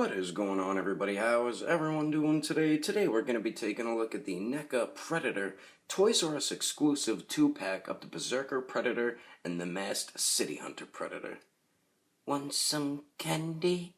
What is going on, everybody? How is everyone doing today? Today we're going to be taking a look at the Neca Predator Toys R Us exclusive 2-pack of the Berserker Predator and the Masked City Hunter Predator. Want some candy?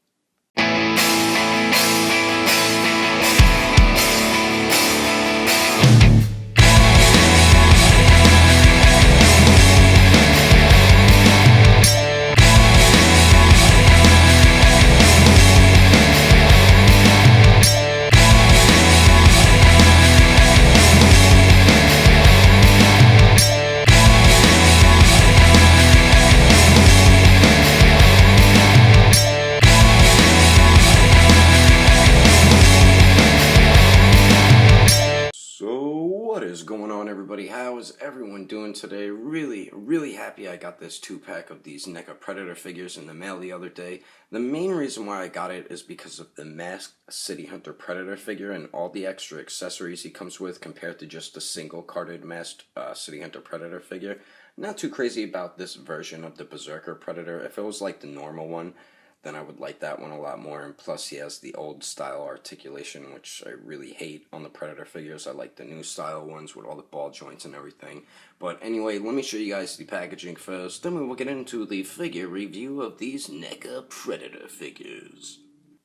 What is going on, everybody? How is everyone doing today? Really happy I got this 2-pack of these Neca Predator figures in the mail the other day. The main reason why I got it is because of the Masked City Hunter Predator figure and all the extra accessories he comes with compared to just a single carded Masked City Hunter Predator figure. Not too crazy about this version of the Berserker Predator. If it was like the normal one, then I would like that one a lot more, and plus he has the old style articulation, which I really hate on the Predator figures. I like the new style ones with all the ball joints and everything. But anyway, let me show you guys the packaging first, then we will get into the figure review of these Neca Predator figures.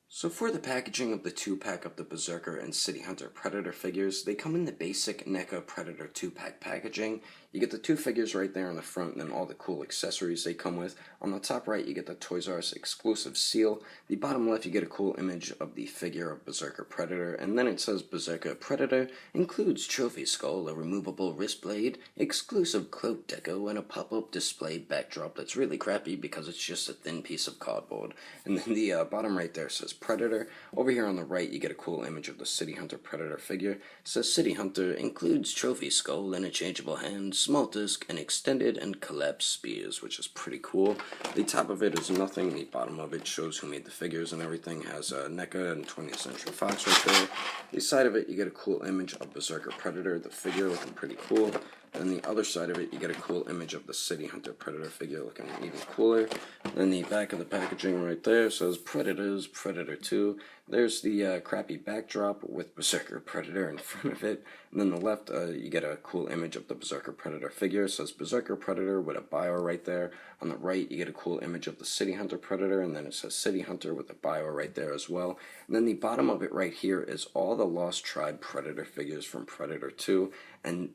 So for the packaging of the 2-pack of the Berserker and City Hunter Predator figures, they come in the basic Neca Predator 2-pack packaging. You get the 2 figures right there on the front, and then all the cool accessories they come with. On the top right, you get the Toys R Us exclusive seal. The bottom left, you get a cool image of the figure of Berserker Predator, and then it says Berserker Predator includes trophy skull, a removable wrist blade, exclusive cloak deco, and a pop-up display backdrop that's really crappy because it's just a thin piece of cardboard. And then the bottom right there says Predator. Over here on the right, you get a cool image of the City Hunter Predator figure. It says City Hunter includes trophy skull, interchangeable hands, small disc, and extended and collapsed spears, which is pretty cool. The top of it is nothing. The bottom of it shows who made the figures and everything. Has Neca and 20th Century Fox right there. The side of it, you get a cool image of Berserker Predator, the figure, looking pretty cool. Then the other side of it, you get a cool image of the City Hunter Predator figure, looking even cooler. Then the back of the packaging right there says Predators, Predator 2. There's the crappy backdrop with Berserker Predator in front of it. And then the left, you get a cool image of the Berserker Predator figure. It says Berserker Predator with a bio right there. On the right, you get a cool image of the City Hunter Predator, and then it says City Hunter with a bio right there as well. And then the bottom of it right here is all the Lost Tribe Predator figures from Predator 2. And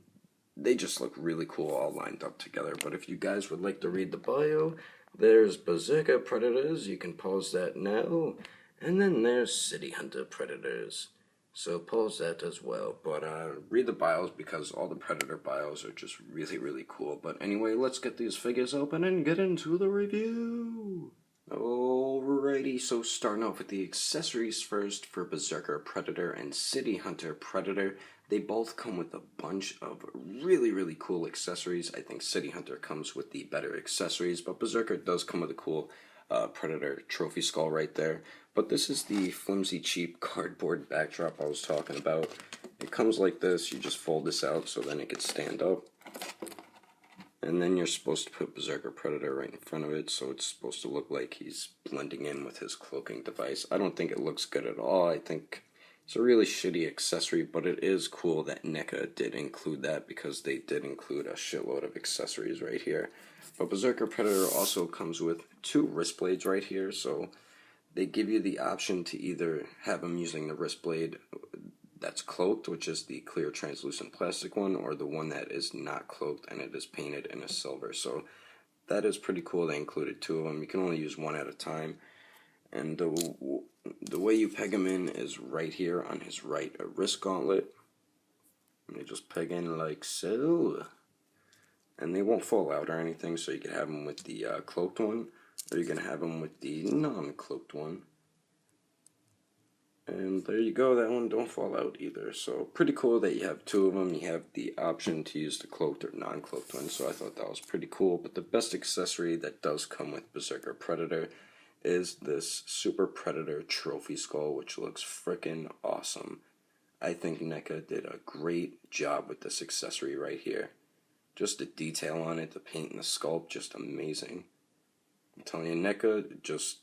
they just look really cool all lined up together. But if you guys would like to read the bio, there's Berserker Predators. You can pause that now. And then there's City Hunter Predators. So pause that as well. But read the bios because all the Predator bios are just really cool. But anyway, let's get these figures open and get into the review. Alrighty, so starting off with the accessories first for Berserker Predator and City Hunter Predator. They both come with a bunch of really cool accessories. I think City Hunter comes with the better accessories, but Berserker does come with a cool Predator trophy skull right there. But this is the flimsy, cheap cardboard backdrop I was talking about. It comes like this. You just fold this out so then it can stand up. And then you're supposed to put Berserker Predator right in front of it, so it's supposed to look like he's blending in with his cloaking device. I don't think it looks good at all. I think it's a really shitty accessory, but it is cool that Neca did include that because they did include a shitload of accessories right here. But Berserker Predator also comes with 2 wrist blades right here, so they give you the option to either have him using the wrist blade that's cloaked, which is the clear translucent plastic one, or the one that is not cloaked and it is painted in a silver. So that is pretty cool. They included 2 of them. You can only use one at a time. And the way you peg him in is right here on his right wrist gauntlet. And they just peg in like so. And they won't fall out or anything, so you can have them with the cloaked one, or you can have them with the non-cloaked one. And there you go, that one don't fall out either. So pretty cool that you have 2 of them. You have the option to use the cloaked or non-cloaked one, so I thought that was pretty cool. But the best accessory that does come with Berserker Predator is this Super Predator trophy skull, which looks freaking awesome. I think Neca did a great job with this accessory right here. Just the detail on it, the paint and the sculpt, just amazing. I'm telling you, Neca just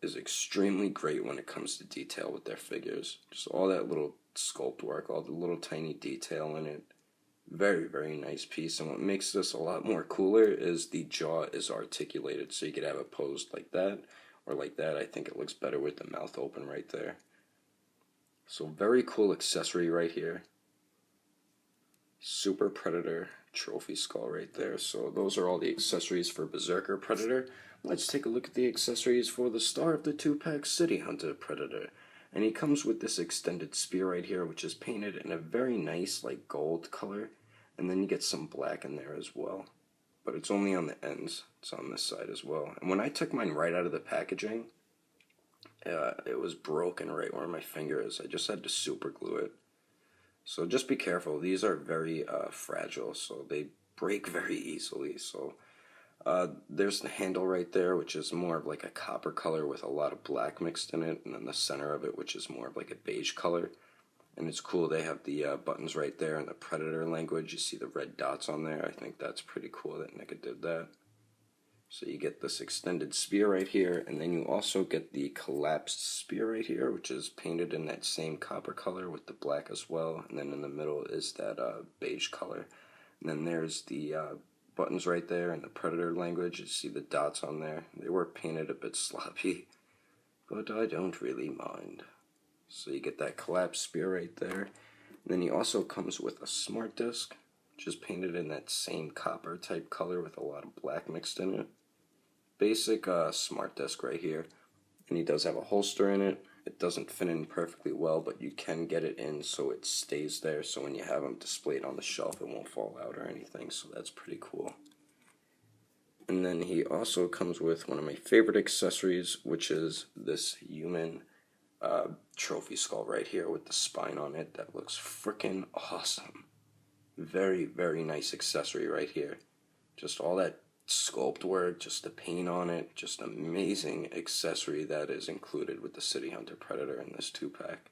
is extremely great when it comes to detail with their figures. Just all that little sculpt work, all the little tiny detail in it. Very, very nice piece. And what makes this a lot more cooler is the jaw is articulated. So you could have it posed like that or like that. I think it looks better with the mouth open right there. So very cool accessory right here. Super Predator trophy skull right there. So those are all the accessories for Berserker Predator. Let's take a look at the accessories for the star of the 2-pack City Hunter Predator. And he comes with this extended spear right here, which is painted in a very nice like gold color. And then you get some black in there as well. But it's only on the ends. It's on this side as well. And when I took mine right out of the packaging, it was broken right where my finger is. I just had to super glue it. So just be careful. These are very fragile, so they break very easily. So there's the handle right there, which is more of like a copper color with a lot of black mixed in it, and then the center of it, which is more of like a beige color. And it's cool. They have the buttons right there in the Predator language. You see the red dots on there. I think that's pretty cool that Neca did that. So you get this extended spear right here, and then you also get the collapsed spear right here, which is painted in that same copper color with the black as well. And then in the middle is that beige color. And then there's the buttons right there in the Predator language. You see the dots on there. They were painted a bit sloppy, but I don't really mind. So you get that collapsed spear right there. And then he also comes with a smart disc, which is painted in that same copper type color with a lot of black mixed in it. Basic smart disc right here. And he does have a holster in it. It doesn't fit in perfectly well, but you can get it in so it stays there, so when you have them displayed on the shelf it won't fall out or anything, so that's pretty cool. And then he also comes with one of my favorite accessories, which is this human trophy skull right here with the spine on it. That looks freaking awesome. Very, very nice accessory right here. Just all that sculpt work, just the paint on it, just amazing accessory that is included with the City Hunter Predator in this 2-pack.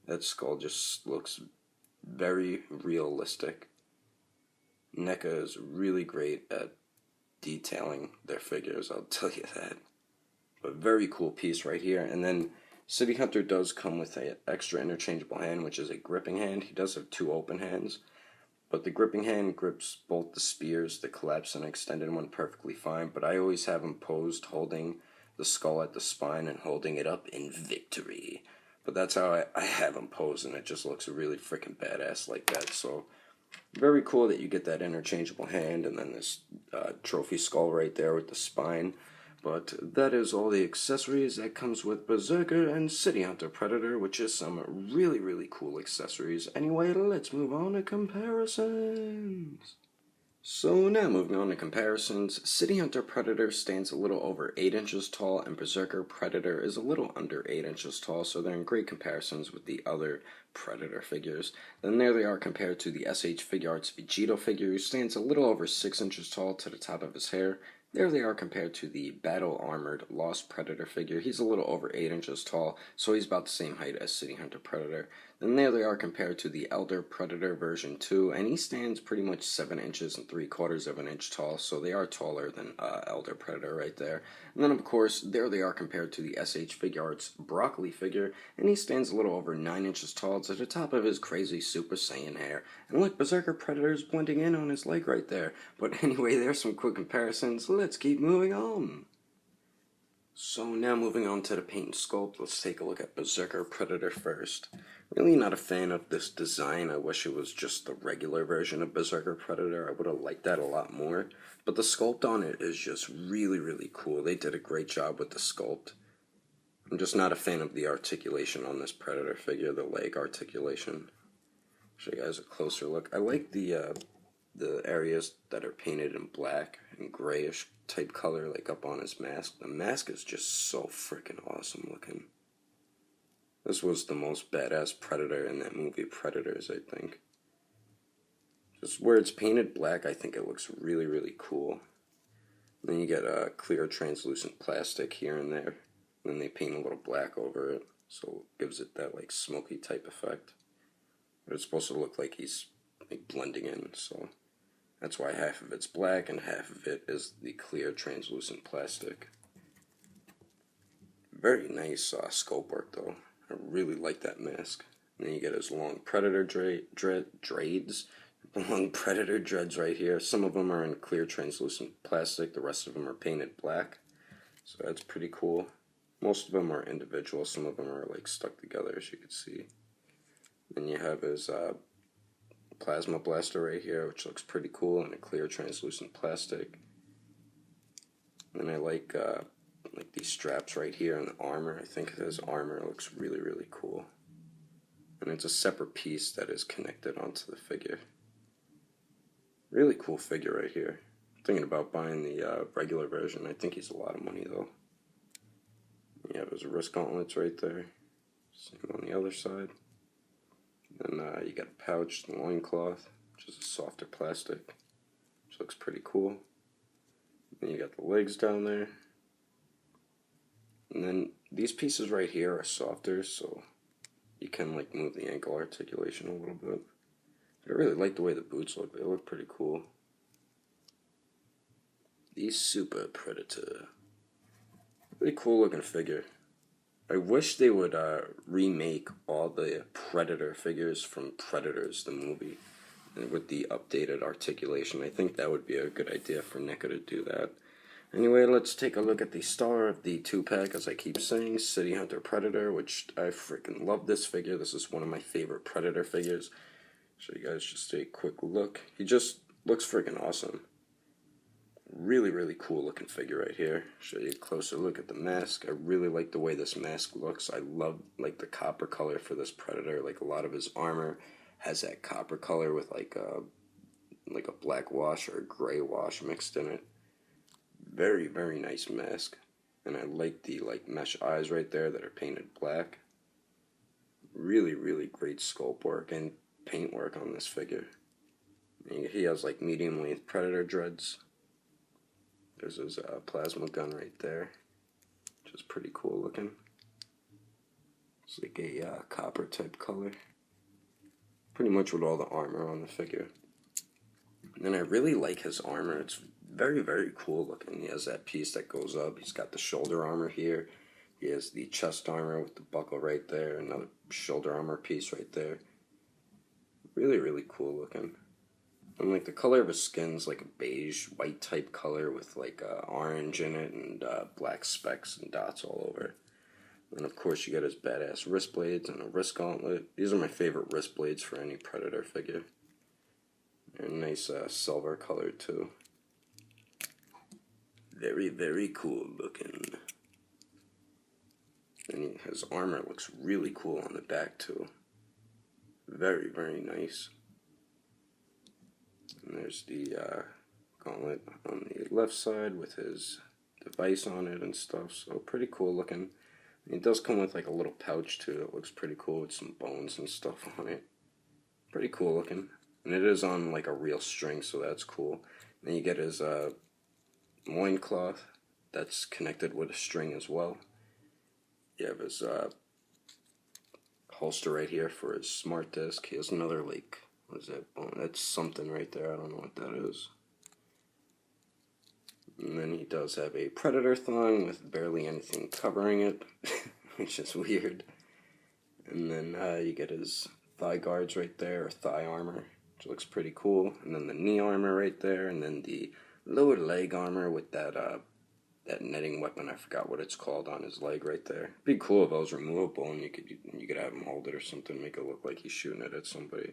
That skull just looks very realistic. Neca is really great at detailing their figures, I'll tell you that. But very cool piece right here. And then City Hunter does come with an extra interchangeable hand, which is a gripping hand. He does have 2 open hands. But the gripping hand grips both the spears, the collapsed and extended one, perfectly fine. But I always have him posed holding the skull at the spine and holding it up in victory. But that's how I have him posed, and it just looks really freaking badass like that. So very cool that you get that interchangeable hand and then this trophy skull right there with the spine. But that is all the accessories that comes with Berserker and City Hunter Predator, which is some really, really cool accessories. Anyway, let's move on to comparisons. So now moving on to comparisons, City Hunter Predator stands a little over 8 inches tall, and Berserker Predator is a little under 8 inches tall, so they're in great comparisons with the other Predator figures. Then there they are compared to the SH Figuarts Vegito figure, who stands a little over 6 inches tall to the top of his hair. There they are compared to the battle-armored Lost Predator figure. He's a little over 8 inches tall, so he's about the same height as City Hunter Predator. Then there they are compared to the Elder Predator version 2, and he stands pretty much 7 inches and 3/4 of an inch tall, so they are taller than Elder Predator right there. And then, of course, there they are compared to the SH Figuarts Broccoli figure, and he stands a little over 9 inches tall to the top of his crazy Super Saiyan hair. And look, Berserker Predator's blending in on his leg right there. But anyway, there's some quick comparisons. Let's keep moving on. So now moving on to the paint and sculpt, let's take a look at Berserker Predator first. Really not a fan of this design. I wish it was just the regular version of Berserker Predator. I would have liked that a lot more. But the sculpt on it is just really, really cool. They did a great job with the sculpt. I'm just not a fan of the articulation on this Predator figure, the leg articulation. Show you guys a closer look. I like the areas that are painted in black and grayish type color, like up on his mask. The mask is just so freaking awesome looking. This was the most badass Predator in that movie Predators, I think. Just where it's painted black, I think it looks really, really cool. Then you get a clear translucent plastic here and there. And then they paint a little black over it, so it gives it that like smoky type effect. But it's supposed to look like he's like blending in, so that's why half of it's black and half of it is the clear translucent plastic. Very nice sculpt work though. I really like that mask. And then you get his long Predator dreads. Long Predator dreads right here. Some of them are in clear translucent plastic. The rest of them are painted black. So that's pretty cool. Most of them are individual. Some of them are like stuck together, as you can see. Then you have his plasma blaster right here, which looks pretty cool in a clear translucent plastic. And I like these straps right here and the armor. I think his armor looks really, really cool. And it's a separate piece that is connected onto the figure. Really cool figure right here. I'm thinking about buying the regular version. I think he's a lot of money though. You have his wrist gauntlets right there. Same on the other side. Then you got a pouch, the loincloth, which is a softer plastic, which looks pretty cool. Then you got the legs down there. And then these pieces right here are softer, so you can like move the ankle articulation a little bit. I really like the way the boots look. They look pretty cool. The Super Predator. Really cool looking figure. I wish they would remake all the Predator figures from Predators, the movie, and with the updated articulation. I think that would be a good idea for Neca to do that. Anyway, let's take a look at the star of the 2-pack, as I keep saying, City Hunter Predator, which I freaking love this figure. This is one of my favorite Predator figures. Show you guys just a quick look. He just looks freaking awesome. Really, really cool looking figure right here. Show you a closer look at the mask. I really like the way this mask looks. I love like the copper color for this Predator. Like a lot of his armor has that copper color with like a black wash or a gray wash mixed in it. Very, very nice mask. And I like the like mesh eyes right there that are painted black. Really, really great sculpt work and paint work on this figure. And he has like medium length Predator dreads. There's his plasma gun right there, which is pretty cool looking. It's like a copper type color. Pretty much with all the armor on the figure. And I really like his armor. It's very, very cool looking. He has that piece that goes up. He's got the shoulder armor here. He has the chest armor with the buckle right there. Another shoulder armor piece right there. Really, really cool looking. And like the color of his skin's like a beige, white type color with like orange in it and black specks and dots all over. And of course you get his badass wrist blades and a wrist gauntlet. These are my favorite wrist blades for any Predator figure. They're nice silver color too. Very, very cool looking. And his armor looks really cool on the back too. Very, very nice. And there's the gauntlet on the left side with his device on it and stuff. So pretty cool looking. It does come with like a little pouch too. It looks pretty cool with some bones and stuff on it. Pretty cool looking. And it is on like a real string, so that's cool. Then you get his loincloth that's connected with a string as well. You have his holster right here for his smart disc. He has another like, what is that bone? That's something right there. I don't know what that is. And then he does have a Predator thong with barely anything covering it, which is weird. And then you get his thigh guards right there, or thigh armor, which looks pretty cool. And then the knee armor right there, and then the lower leg armor with that that netting weapon. I forgot what it's called on his leg right there. It'd be cool if it was removable and you could have him hold it or something, make it look like he's shooting it at somebody.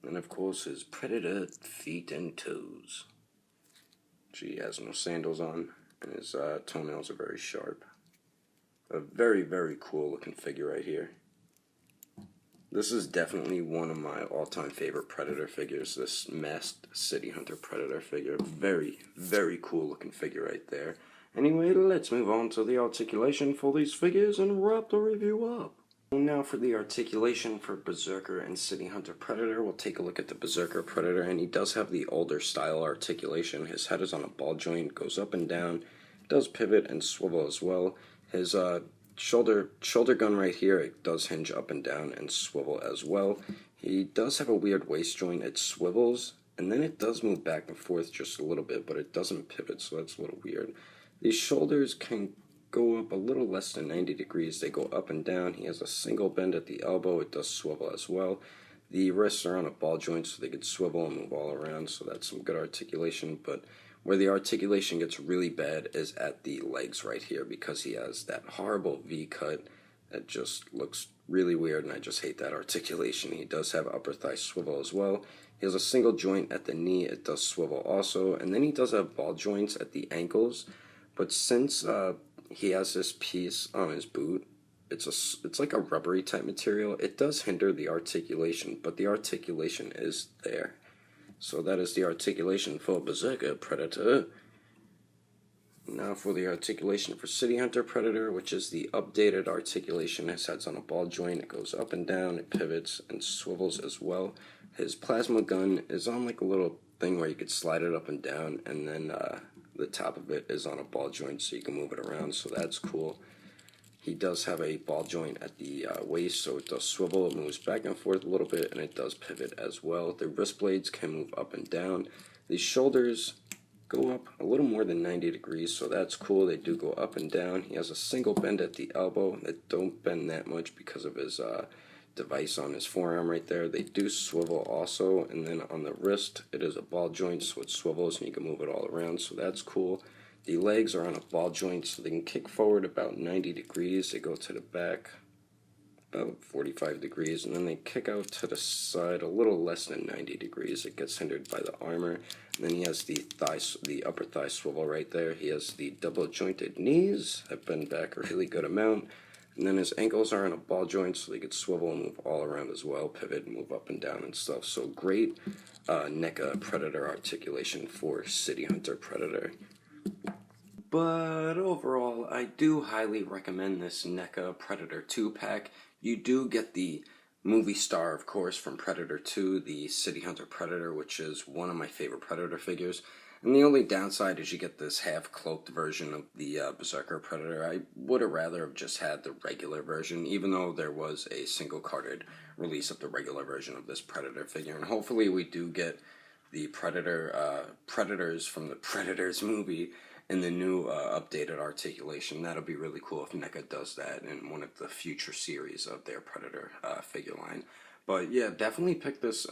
And of course his Predator feet and toes. He has no sandals on, and his toenails are very sharp. A very, very cool looking figure right here. This is definitely one of my all-time favorite Predator figures, this masked City Hunter Predator figure. Very, very cool looking figure right there. Anyway, let's move on to the articulation for these figures and wrap the review up. Now for the articulation for Berserker and City Hunter Predator, we'll take a look at the Berserker Predator, and he does have the older style articulation. His head is on a ball joint, goes up and down, does pivot and swivel as well. His shoulder gun right here, it does hinge up and down and swivel as well. He does have a weird waist joint. It swivels, and then it does move back and forth just a little bit, but it doesn't pivot, so that's a little weird. These shoulders can go up a little less than 90 degrees. They go up and down. He has a single bend at the elbow. It does swivel as well. The wrists are on a ball joint, so they could swivel and move all around, so that's some good articulation. But where the articulation gets really bad is at the legs right here, because he has that horrible V cut that just looks really weird, and I just hate that articulation. He does have upper thigh swivel as well. He has a single joint at the knee. It does swivel also, and then he does have ball joints at the ankles. But since he has this piece on his boot, it's like a rubbery type material. It does hinder the articulation, but the articulation is there. So that is the articulation for Berserker Predator. Now for the articulation for City Hunter Predator, which is the updated articulation. His head's on a ball joint. It goes up and down. It pivots and swivels as well. His plasma gun is on like a little thing where you could slide it up and down, and then the top of it is on a ball joint so you can move it around, so that's cool. He does have a ball joint at the waist, so it does swivel. It moves back and forth a little bit, and it does pivot as well. The wrist blades can move up and down. The shoulders go up a little more than 90 degrees, so that's cool. They do go up and down. He has a single bend at the elbow that don't bend that much because of his device on his forearm right there. They do swivel also, and then on the wrist, it is a ball joint, so it swivels and you can move it all around, so that's cool. The legs are on a ball joint, so they can kick forward about 90 degrees. They go to the back about 45 degrees, and then they kick out to the side a little less than 90 degrees. It gets hindered by the armor. And then he has the upper thigh swivel right there. He has the double jointed knees that bend back a really good amount. And then his ankles are on a ball joint, so they could swivel and move all around as well, pivot and move up and down and stuff. So great Neca Predator articulation for City Hunter Predator. But overall, I do highly recommend this Neca Predator 2-pack. You do get the movie star, of course, from Predator 2, the City Hunter Predator, which is one of my favorite Predator figures. And the only downside is you get this half-cloaked version of the Berserker Predator. I would have rather have just had the regular version, even though there was a single-carded release of the regular version of this Predator figure. And hopefully we do get the Predators from the Predators movie in the new updated articulation. That'll be really cool if Neca does that in one of the future series of their Predator figure line. But yeah, definitely pick this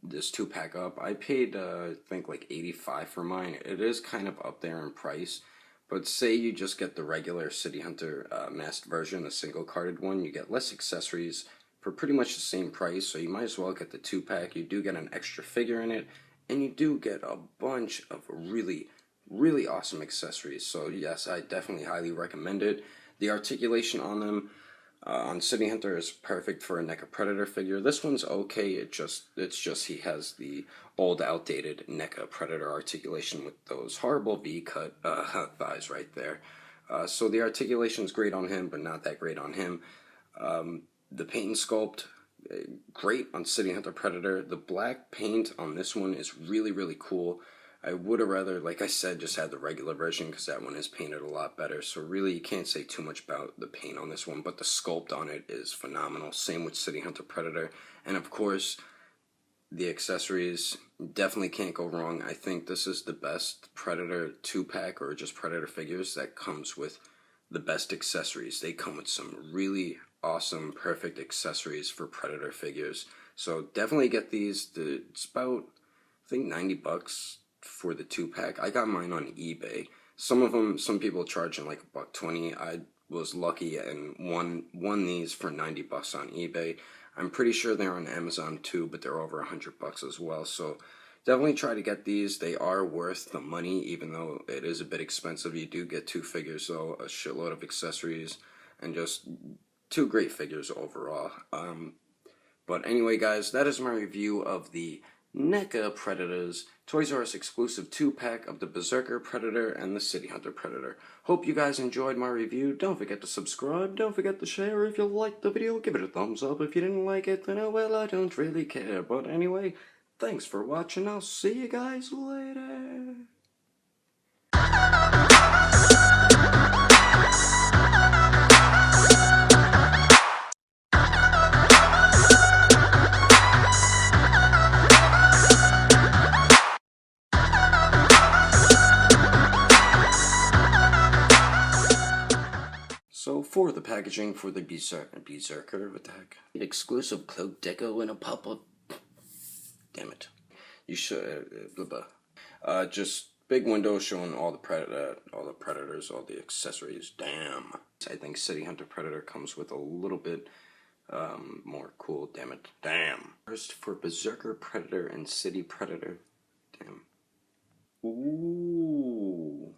this 2-pack up. I paid I think like $85 for mine. It is kind of up there in price, but say you just get the regular City Hunter masked version, the single carded one, you get less accessories for pretty much the same price, so you might as well get the 2-pack. You do get an extra figure in it, and you do get a bunch of really awesome accessories. So yes, I definitely highly recommend it. The articulation on them on City Hunter is perfect for a Neca Predator figure. This one's okay. It's just he has the old outdated Neca Predator articulation with those horrible V-cut thighs right there. So the articulation is great on him, but not that great on him. The paint and sculpt, great on City Hunter Predator. The black paint on this one is really cool. I would have rather, like I said, just had the regular version because that one is painted a lot better. So really you can't say too much about the paint on this one, but the sculpt on it is phenomenal. Same with City Hunter Predator. And of course, the accessories definitely can't go wrong. I think this is the best Predator 2-pack or just Predator figures that comes with the best accessories. They come with some really awesome, perfect accessories for Predator figures. So definitely get these. It's about, I think, $90 for the 2-pack. I got mine on eBay. Some people charging like $120. I was lucky and won these for $90 on eBay. I'm pretty sure they're on Amazon too, but they're over $100 as well. So definitely try to get these. They are worth the money, even though it is a bit expensive. You do get 2 figures, though, a shitload of accessories, and just 2 great figures overall. But anyway, guys, that is my review of the Neca Predators, Toys R Us exclusive 2-pack of the Berserker Predator and the City Hunter Predator. Hope you guys enjoyed my review. Don't forget to subscribe. Don't forget to share. If you liked the video, give it a thumbs up. If you didn't like it, then oh well, I don't really care. But anyway, thanks for watching. I'll see you guys later. for the packaging for the Berserker, what the heck? Exclusive cloak deco and a pop-up. Damn it. You should, blah blah. Just big window showing all the predators, all the accessories. Damn. I think City Hunter Predator comes with a little bit more cool. Damn it. Damn. First for Berserker Predator and City Predator. Damn. Ooh.